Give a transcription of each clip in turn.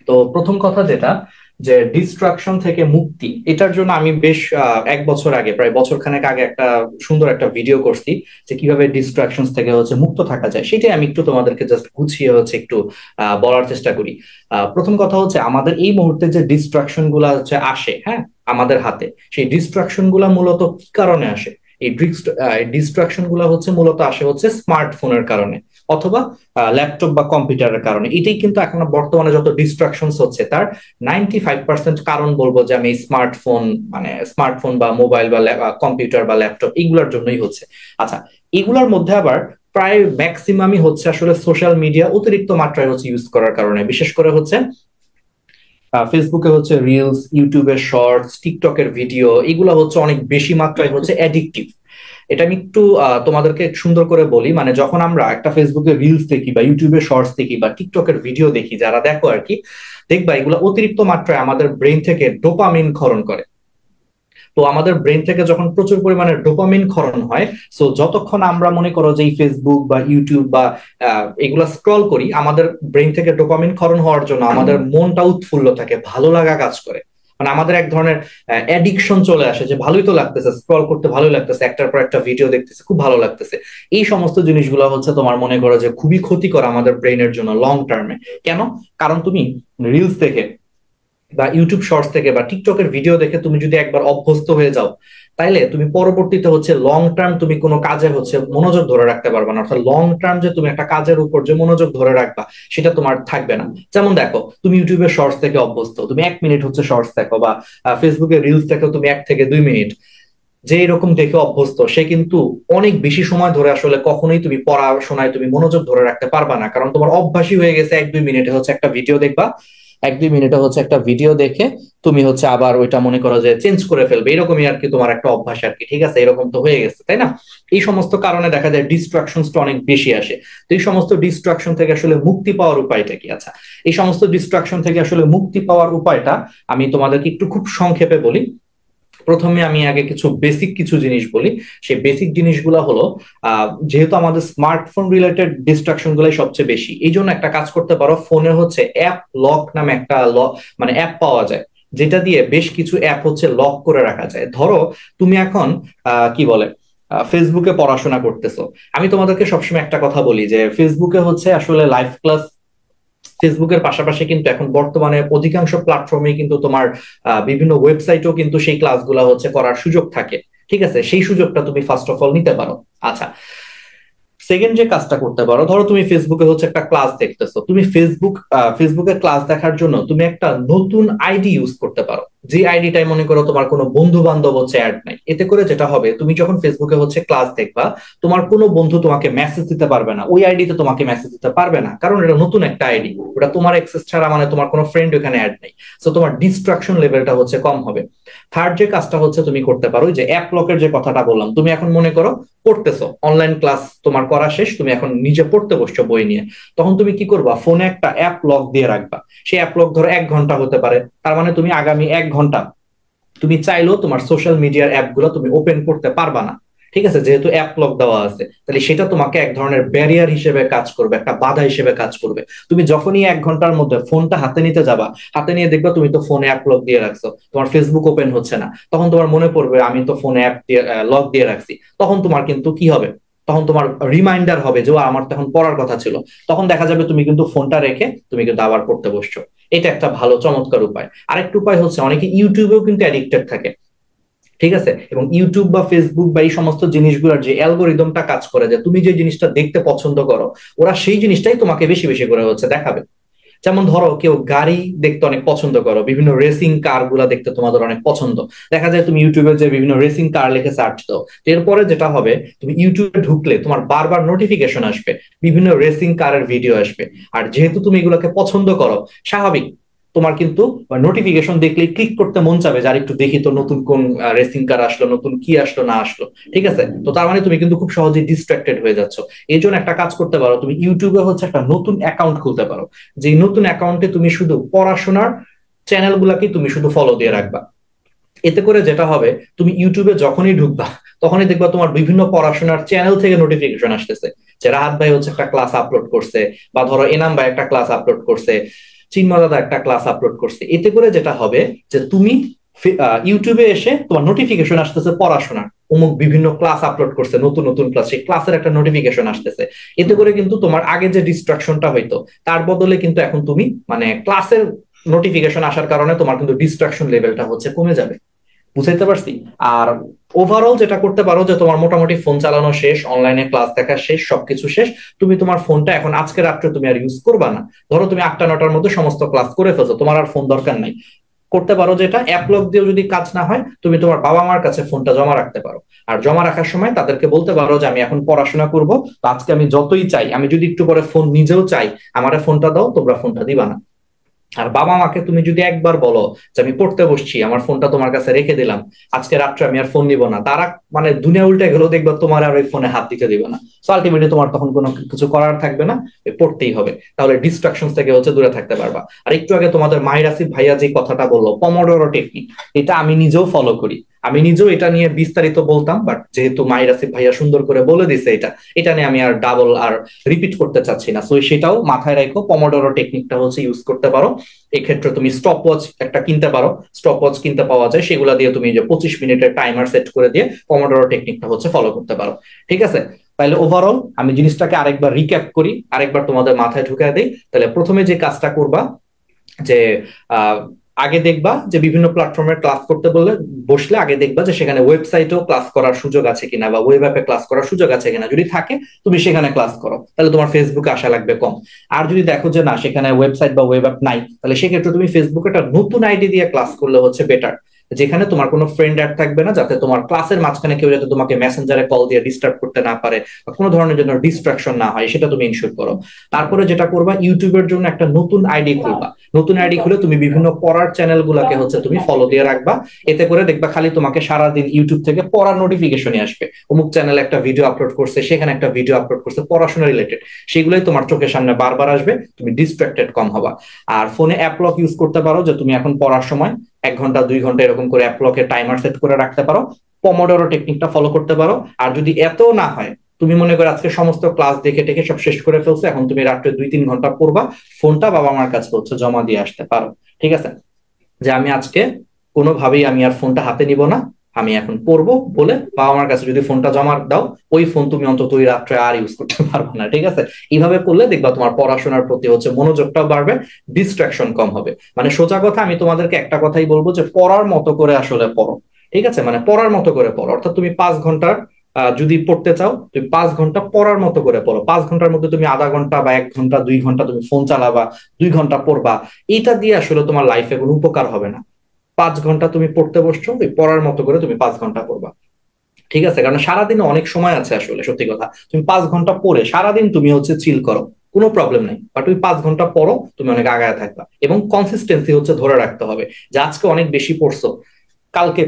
তো প্রথম কথা যেটা, যে ডিস্ট্রাকশন থেকে মুক্তি, এটার জন্য আমি বেশ এক বছর আগে, প্রায় বছর খানেক আগে একটা সুন্দর একটা ভিডিও করছি যে কিভাবে ডিস্ট্রাকশন থেকে মুক্ত থাকা যায়। সেটাই আমি একটু তোমাদেরকে জাস্ট গুছিয়ে একটু বলার চেষ্টা করি। প্রথম কথা হচ্ছে, আমাদের এই মুহূর্তে যে ডিস্ট্রাকশন গুলা আসে, হ্যাঁ, আমাদের হাতে, সেই ডিস্ট্রাকশন গুলা মূলত কি কারণে আসে? এই ডিস্ট্রাকশন গুলা মূলত আসে স্মার্টফোনের কারণে, অথবা ল্যাপটপ বা কম্পিউটারের কারণে। এটাই কিন্তু এখন বর্তমানে যত ডিস্ট্রাকশন হচ্ছে তার 95% কারণ বলবো যে আমি স্মার্টফোন, মানে স্মার্টফোন বা মোবাইল বা কম্পিউটার বা ল্যাপটপ, এগুলোর জন্যই হচ্ছে। আচ্ছা, এগুলোর মধ্যে আবার প্রায় ম্যাক্সিমামই আসলে সোশ্যাল মিডিয়া অতিরিক্ত মাত্রায় ইউজ করার কারণে। বিশেষ করে ফেসবুকে রিলস, ইউটিউবের শর্টস, টিকটকের ভিডিও, এগুলো অনেক বেশি মাত্রায় অ্যাডিকটিভ। এটা আমি একটু তোমাদেরকে সুন্দর করে বলি। মানে যখন আমরা একটা ফেসবুকে রিলস দেখি বা ইউটিউবে শর্টস দেখি বা টিকটকের ভিডিও দেখি, যারা দেখো আর কি, দেখবা এগুলো অতিরিক্ত মাত্রায় আমাদের ব্রেন থেকে ডোপামিন ক্ষরণ করে। তো আমাদের ব্রেন থেকে যখন প্রচুর পরিমাণে ডোপামিন ক্ষরণ হয়, সো যতক্ষণ আমরা মনে করো যে এই ফেসবুক বা ইউটিউব বা এগুলা স্ক্রল করি, আমাদের ব্রেন থেকে ডোপামিন ক্ষরণ হওয়ার জন্য আমাদের মনটা উৎফুল্ল থাকে, ভালো লাগা কাজ করে। মানে আমাদের এক ধরনের অ্যাডিকশন চলে আসে যে ভালোই তো লাগতেছে, স্ক্রল করতে ভালোই লাগতেছে, একটার পর একটা ভিডিও দেখতেছে, খুব ভালো লাগতেছে। এই সমস্ত জিনিসগুলো তোমার মনে করো যে খুবই ক্ষতিকর আমাদের ব্রেনের জন্য লং টার্মে। কেন? কারণ তুমি রিলস দেখে বা ইউটিউব শর্টস থেকে বা টিকটকের ভিডিও দেখে তুমি যদি একবার অভ্যস্ত হয়ে যাও, তাইলে তুমি পরবর্তীতে লং টার্ম তুমি কোনো কাজে মনোযোগ ধরে রাখতে পারবে না। অর্থাৎ লং টার্ম যে তুমি একটা কাজের উপর যে মনোযোগ ধরে রাখবা, সেটা তোমার থাকবে না। যেমন দেখো, তুমি ইউটিউবের শর্টস থেকে অভ্যস্ত, তুমি 1 মিনিট শর্টস দেখো, বা ফেসবুকে রিলস দেখো তুমি 1 থেকে 2 মিনিট। যে এরকম দেখে অভ্যস্ত, সে কিন্তু অনেক বেশি সময় ধরে আসলে কখনোই তুমি পড়াশোনায় তুমি মনোযোগ ধরে রাখতে পারবা না, কারণ তোমার অভ্যাসই হয়ে গেছে 1-2 মিনিটে একটা ভিডিও দেখবা, 1-2 মিনিটে একটা ভিডিও দেখে তুমি আবার ওইটা মনে করো যে চেঞ্জ করে ফেলবে, এরকমই আর কি তোমার একটা অভ্যাস আর কি। ঠিক আছে, এরকম তো হয়ে গেছে, তাই না? এই সমস্ত কারণে দেখা যায় ডিস্ট্রাকশনসটা অনেক বেশি আসে। তো এই সমস্ত ডিস্ট্রাকশন থেকে আসলে মুক্তি পাওয়ার উপায়টা কি? আচ্ছা, এই সমস্ত ডিস্ট্রাকশন থেকে আসলে মুক্তি পাওয়ার উপায়টা আমি তোমাদেরকে একটু খুব সংক্ষেপে বলি। প্রথমে আমি আগে কিছু জিনিস বলি। সেই বেসিক জিনিসগুলো হলো, যেহেতু আমাদের স্মার্টফোন রিলেটেড ডিস্ট্রাকশন গুলাই সবচেয়ে বেশি, এই জন্য একটা কাজ করতে পারো। ফোনে অ্যাপ লক নামে একটা মানে অ্যাপ পাওয়া যায়, যেটা দিয়ে বেশ কিছু অ্যাপ লক করে রাখা যায়। ধরো তুমি এখন কি বলে ফেসবুকে পড়াশোনা করতেছো। আমি তোমাদেরকে সবসময় একটা কথা বলি যে ফেসবুকে আসলে লাইভ ক্লাস, ফেসবুকের পাশাপাশি কিন্তু এখন বর্তমানে অধিকাংশ প্ল্যাটফর্মে কিন্তু তোমার বিভিন্ন ওয়েবসাইটেও কিন্তু সেই ক্লাসগুলো করার সুযোগ থাকে। ঠিক আছে, সেই সুযোগটা তুমি ফার্স্ট অফ অল নিতে পারো। আচ্ছা, সেকেন্ড যে কাজটা করতে পারো, ধরো তুমি ফেসবুকে একটা ক্লাস দেখতেছো, তুমি ফেসবুকে ক্লাস দেখার জন্য তুমি একটা নতুন আইডি ইউজ করতে পারো। যে আইডিটাই মনে করো তোমার কোনো বন্ধু বান্ধব অ্যাড নাই। এতে করে যেটা হবে, তুমি যখন ফেসবুকে ক্লাস দেখবা, তোমার কোনো বন্ধু তোমাকে মেসেজ দিতে পারবে না, ওই আইডিতে তোমাকে মেসেজ দিতে পারবে না, কারণ এটা নতুন একটা আইডি, ওটা তোমার অ্যাক্সেস ছাড়া, মানে তোমার কোনো ফ্রেন্ড ওখানে অ্যাড নেই। সো তোমার ডিস্ট্রাকশন লেভেলটা কম হবে। থার্ড যে কাজটা তুমি করতে পারো, যে অ্যাপ লকের যে কথাটা বললাম, তুমি এখন মনে করো পড়তেছো, অনলাইন ক্লাস তোমার করা শেষ, তুমি এখন নিজে পড়তে বসছো বই নিয়ে, তখন তুমি কি করবা? ফোনে একটা অ্যাপ লক দিয়ে রাখবা। সেই অ্যাপ লক ধরো 1 ঘন্টা হতে পারে। তার মানে তুমি আগামী 1 ঘন্টা তুমি চাইলেও তোমার সোশ্যাল মিডিয়ার অ্যাপ গুলো তুমি ওপেন করতে পারবা না। ঠিক আছে, যেহেতু অ্যাপ লক দেওয়া আছে, তাহলে সেটা তোমাকে এক ধরনের ব্যারিয়ার হিসেবে কাজ করবে, একটা বাধা হিসেবে কাজ করবে। তুমি যখনই 1 ঘন্টার মধ্যে ফোনটা হাতে নিতে যাবা, হাতে নিয়ে দেখবা তুমি তো ফোনে অ্যাপ লক দিয়ে রাখছো, তোমার ফেসবুক ওপেন হচ্ছে না, তখন তোমার মনে পড়বে আমি তো ফোনে অ্যাপ দিয়ে লক দিয়ে রাখছি। তখন তোমার কিন্তু কি হবে? তখন তোমার রিমাইন্ডার হবে যে আমার তখন পড়ার কথা ছিল। তখন দেখা যাবে তুমি কিন্তু ফোনটা রেখে তুমি কিন্তু আবার পড়তে বসছো। এটা একটা ভালো চমৎকার উপায়। আরেকটা উপায় অনেকে ইউটিউবেও কিন্তু অ্যাডিক্টেড থাকে। ঠিক আছে, এবং ইউটিউব বা ফেসবুক বা এই সমস্ত জিনিসগুলোর যে অ্যালগোরিদমটা কাজ করে, যে তুমি যে জিনিসটা দেখতে পছন্দ করো, ওরা সেই জিনিসটাই তোমাকে বেশি বেশি করে দেখাবে। যেমন ধরো কেউ গাড়ি দেখতে অনেক পছন্দ করো, বিভিন্ন রেসিং কার গুলা দেখতে তোমাদের অনেক পছন্দ, দেখা যায় তুমি ইউটিউবে যে বিভিন্ন রেসিং কার লিখে সার্চ দাও, এরপরে যেটা হবে, তুমি ইউটিউবে ঢুকলে তোমার বারবার নোটিফিকেশন আসবে, বিভিন্ন রেসিং কারের ভিডিও আসবে। আর যেহেতু তুমি এগুলোকে পছন্দ করো, স্বাভাবিক তোমার কিন্তু নোটিফিকেশন দেখলে ক্লিক করতে মন চাবে, যার একটু দেখি তো নতুন কোন রেসিং কার আসলো, নতুন কি আসলো না আসলো। ঠিক আছে, তো তার মানে তুমি কিন্তু খুব সহজেই ডিস্ট্রাক্টেড হয়ে যাচ্ছ। এই জন্য একটা কাজ করতে পারো, তুমি ইউটিউবে একটা নতুন অ্যাকাউন্ট খুলতে পারো। যে নতুন অ্যাকাউন্টে তুমি শুধু পড়াশোনার চ্যানেল গুলাকে তুমি শুধু ফলো দিয়ে রাখবা। এতে করে যেটা হবে, তুমি ইউটিউবে যখনই ঢুকবা, তখনই দেখবা তোমার বিভিন্ন পড়াশোনার চ্যানেল থেকে নোটিফিকেশন আসতেছে, যে রাহাত ভাই একটা ক্লাস আপলোড করছে, বা ধরো এনাম ভাই একটা ক্লাস আপলোড করছে, চিন্ময় দাদা একটা ক্লাস আপলোড করছে, এতে করে যেটা হবে যে তুমি ইউটিউবে এসে তোমার নোটিফিকেশন আসতেছে পড়াশোনার, অমুক বিভিন্ন ক্লাস আপলোড করছে, নতুন নতুন ক্লাস, সেই ক্লাসের একটা নোটিফিকেশন আসতেছে। এতে করে কিন্তু তোমার আগে যে ডিস্ট্রাকশনটা হইতো তার বদলে কিন্তু এখন তুমি মানে ক্লাসের নোটিফিকেশন আসার কারণে তোমার কিন্তু ডিস্ট্রাকশন লেভেলটা হচ্ছে কমে যাবে। বুঝাইতে পারছি? আর ওভারঅল যেটা করতে পারো যে তোমার মোটামুটি ফোন চালানো শেষ, অনলাইনে ক্লাস দেখা শেষ, সবকিছু শেষ, তুমি তোমার ফোনটা এখন আজকে রাত্রে তুমি আর ইউজ করবা না। ধরো তুমি 8টা 9টার মধ্যে সমস্ত ক্লাস করে ফেলছো, তোমার আর ফোন দরকার নাই। করতে পারো যেটা, অ্যাপ লক দিয়েও যদি কাজ না হয় তুমি তোমার বাবা মার কাছে ফোনটা জমা রাখতে পারো। আর জমা রাখার সময় তাদেরকে বলতে পারো যে আমি এখন পড়াশোনা করব, তো আজকে আমি যতই চাই, আমি যদি একটু পরে ফোন নিজেও চাই, আমার ফোনটা দাও, তোমরা ফোনটা দিবা না। আর বাবা মাকে তুমি যদি একবার বলো যে আমি পড়তে বসছি, আমার ফোনটা তোমার কাছে রেখে দিলাম, আজকে রাত্রে আমি আর ফোন নিব না, তারা মানে দুনিয়া উল্টে গেলেও দেখবা তোমার আর ওই ফোনে হাত দিতে দিবে না। সো আলটিমেটলি তোমার তখন কোনো কিছু করার থাকবে না, পড়তেই হবে। তাহলে ডিস্ট্রাকশন থেকে হচ্ছে দূরে থাকতে পারবা। আর একটু আগে তোমাদের মাহির আসিফ ভাইয়া যে কথাটা বললো পমোডোরো টেকনিক, এটা আমি নিজেও ফলো করি। আমি নিজেও এটা নিয়ে বিস্তারিত বলতাম, বাট যেহেতু মাহির আসিফ ভাইয়া সুন্দর করে বলে দিছে, এটা নিয়ে আমি আর ডাবল আর রিপিট করতে চাচ্ছি না। সো সেটাও মাথায় রাখো, পমোডোরো টেকনিকটা হচ্ছে ইউজ করতে পারো। এক্ষেত্রে তুমি স্টপ ওয়াচ একটা কিনতে পারো, স্টপ ওয়াচ কিনতে পাওয়া যায়, সেগুলা দিয়ে তুমি যে 25 মিনিটের টাইমার সেট করে দিয়ে পমোডোরো টেকনিকটা হচ্ছে ফলো করতে পারো। ঠিক আছে? তাহলে ওভারঅল আমি জিনিসটাকে আরেকবার রিক্যাপ করি, আরেকবার তোমাদের মাথায় ঢুকিয়ে দিই। তাহলে প্রথমে যে কাজটা করবা যে আগে দেখবা যে বিভিন্ন প্ল্যাটফর্মের ক্লাস করতে বললে বসলে আগে দেখবা যে সেখানে ওয়েবসাইটেও ক্লাস করার সুযোগ আছে কিনা বা ওয়েব অ্যাপে ক্লাস করার সুযোগ আছে কিনা। যদি থাকে তুমি সেখানে ক্লাস করো, তাহলে তোমার ফেসবুকে আসা লাগবে কম। আর যদি দেখো যে না, সেখানে ওয়েবসাইট বা ওয়েব অ্যাপ নাই, তাহলে সেক্ষেত্রে তুমি ফেসবুকে একটা নতুন আইডি দিয়ে ক্লাস করলে হচ্ছে বেটার, যেখানে তোমার কোনো ফ্রেন্ড অ্যাড থাকবে না, যাতে তোমার ক্লাসের মাঝখানে কেউ যাতে তোমাকে মেসেঞ্জারে কল দিয়ে ডিস্টার্ব করতে না পারে বা কোনো ধরনের জন্য ডিস্ট্রাকশন না হয়, সেটা তুমি ইনশিওর করো। তারপরে যেটা করবা, ইউটিউবের জন্য একটা নতুন আইডি খুলবা। নতুন আইডি খুলে তুমি বিভিন্ন পড়ার চ্যানেল গুলাকে হচ্ছে তুমি ফলো দিয়ে রাখবা। এতে করে দেখবা খালি তোমাকে সারাদিন ইউটিউব থেকে পড়ার নোটিফিকেশনই আসবে, অমুক চ্যানেলে একটা ভিডিও আপলোড করছে, সেখানে একটা ভিডিও আপলোড করছে পড়াশোনা রিলেটেড, সেগুলোই তোমার চোখের সামনে বারবার আসবে, তুমি ডিস্ট্রাক্টেড কম হবা। আর ফোনে অ্যাপ লক ইউজ করতে পারো, যে তুমি এখন পড়ার সময় 1 ঘন্টা 2 ঘন্টা এরকম করে অ্যাপ লকের টাইমার সেট করে রাখতে পারো, পমোডোরো টেকনিকটা ফলো করতে পারো। আর যদি এত না হয়, তুমি মনে করো আজকে সমস্ত ক্লাস দেখে টেকে সব শেষ করে ফেলছো, এখন তুমি রাত্রে 2-3 ঘন্টা পড়বা, ফোনটা বাবা মার কাছে হচ্ছে জমা দিয়ে আসতে পারো। ঠিক আছে? যে আমি আজকে কোনোভাবেই আমি আর ফোনটা হাতে নিব না, আমি এখন পড়বো বলে বাবা মার কাছে যদি ফোনটা জমা দাও, ওই ফোন তুমি অন্তত ওই রাত্রে আর ইউজ করতে পারবে না। ঠিক আছে? এইভাবে করলে দেখবা তোমার পড়াশোনার প্রতি হচ্ছে মনোযোগটাও বাড়বে, ডিস্ট্রাকশন কম হবে। মানে সোজা কথা আমি তোমাদেরকে একটা কথাই বলবো যে পড়ার মতো করে আসলে পড়ো। ঠিক আছে? মানে পড়ার মতো করে পড়ো, অর্থাৎ তুমি 5 ঘন্টার যদি পড়তে চাও, তুমি 5 ঘন্টা পড়ার মতো করে পড়ো। 5 ঘন্টার মধ্যে তুমি আধা ঘন্টা বা 1 ঘন্টা 2 ঘন্টা তুমি ফোন চালাবা, 2 ঘন্টা পড়বা। এটা দিয়ে আসলে তোমার লাইফে কোনো উপকার হবে না। 5 ঘন্টা তুমি পড়তে বসছো, ওই পড়ার মতো করে তুমি 5 ঘন্টা পড়বা। ঠিক আছে? কারণ সারাদিনে অনেক সময় আছে, আসলে সত্যি কথা, তুমি 5 ঘন্টা পড়ে সারাদিন তুমি হচ্ছে চিল করো, কোনো প্রবলেম নাই, বাট তুমি 5 ঘন্টা পড়ো, তুমি অনেক আগায় থাকবা। এবং কনসিস্টেন্সি হচ্ছে ধরে রাখতে হবে, যে আজকে অনেক বেশি পড়ছো, কালকে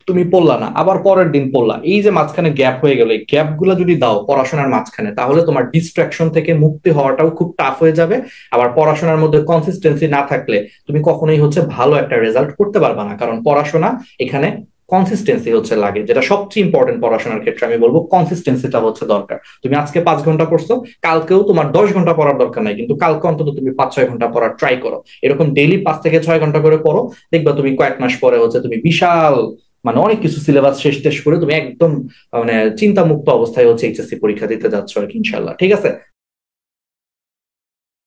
তুমি পড়লা না, আবার পরের দিন পড়লা, এই যে মাঝখানে গ্যাপ হয়ে গেল, এই গ্যাপ গুলা যদি দাও পড়াশোনার মাঝখানে, তাহলে তোমার ডিস্ট্রাকশন থেকে মুক্তি হওয়াটাও খুব টাফ হয়ে যাবে। আবার পড়াশোনার মধ্যে কনসিস্টেন্সি না থাকলে তুমি কখনোই হচ্ছে ভালো একটা রেজাল্ট করতে পারবা না, কারণ পড়াশোনা এখানে কনসিস্টেন্সি হচ্ছে লাগে, যেটা সবচেয়ে ইম্পর্টেন্ট পড়াশোনার ক্ষেত্রে আমি বলবো কনসিস্টেন্সিটা হচ্ছে দরকার। তুমি আজকে 5 ঘন্টা পড়ছো, কালকেও তোমার 10 ঘন্টা পড়ার দরকার নাই, কিন্তু কালকে অন্তত তুমি 5-6 ঘন্টা পড়ার ট্রাই করো। এরকম ডেইলি 5 থেকে 6 ঘন্টা করে পড়ো, দেখবা তুমি কয়েক মাস পরে হচ্ছে তুমি বিশাল মানে অনেক কিছু সিলেবাস শেষ টেস করে তুমি একদম মানে চিন্তা মুক্ত অবস্থায় হচ্ছে এইচএসসি পরীক্ষা দিতে যাচ্ছ আর কি, ইনশাল্লাহ। ঠিক আছে?